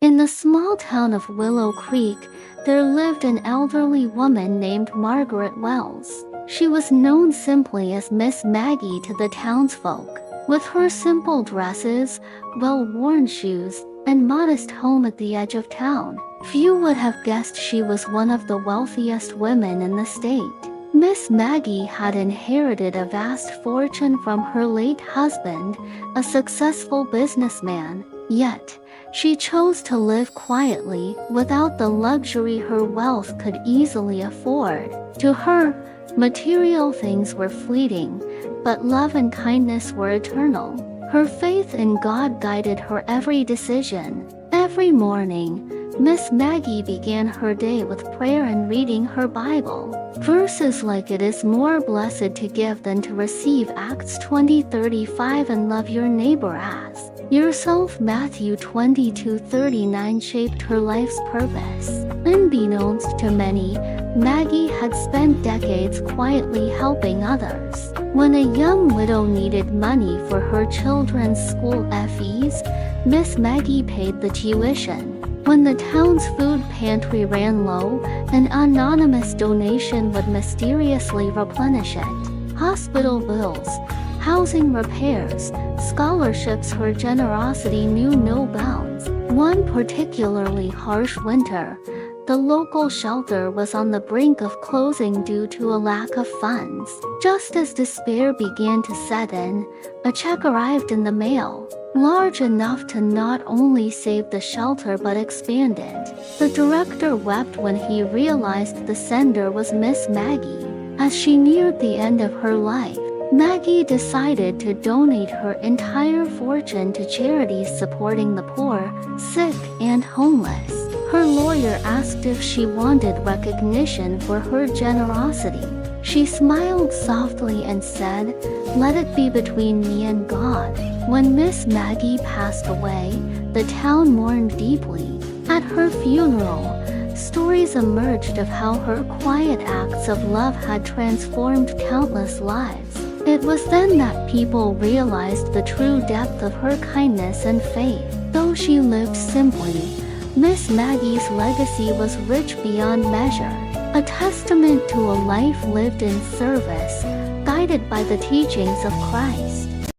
In the small town of Willow Creek, there lived an elderly woman named Margaret Wells. She was known simply as Miss Maggie to the townsfolk. With her simple dresses, well-worn shoes, and modest home at the edge of town, few would have guessed she was one of the wealthiest women in the state. Miss Maggie had inherited a vast fortune from her late husband, a successful businessman, yet she chose to live quietly without the luxury her wealth could easily afford. To her, material things were fleeting, but love and kindness were eternal. Her faith in God guided her every decision. Every morning, Miss Maggie began her day with prayer and reading her Bible. Verses like "It is more blessed to give than to receive" Acts 20:35 and "Love your neighbor as yourself" Matthew 22:39 shaped her life's purpose. Unbeknownst to many, Maggie had spent decades quietly helping others. When a young widow needed money for her children's school fees, Miss Maggie paid the tuition. When the town's food pantry ran low, an anonymous donation would mysteriously replenish it. Hospital bills, housing repairs, scholarships, her generosity knew no bounds. One particularly harsh winter, the local shelter was on the brink of closing due to a lack of funds. Just as despair began to set in, a check arrived in the mail, large enough to not only save the shelter but expand it. The director wept when he realized the sender was Miss Maggie. As she neared the end of her life, Maggie decided to donate her entire fortune to charities supporting the poor, sick, and homeless. Her lawyer asked if she wanted recognition for her generosity. She smiled softly and said, "Let it be between me and God." When Miss Maggie passed away, the town mourned deeply. At her funeral, stories emerged of how her quiet acts of love had transformed countless lives. It was then that people realized the true depth of her kindness and faith. Though she lived simply, Miss Maggie's legacy was rich beyond measure, a testament to a life lived in service, guided by the teachings of Christ.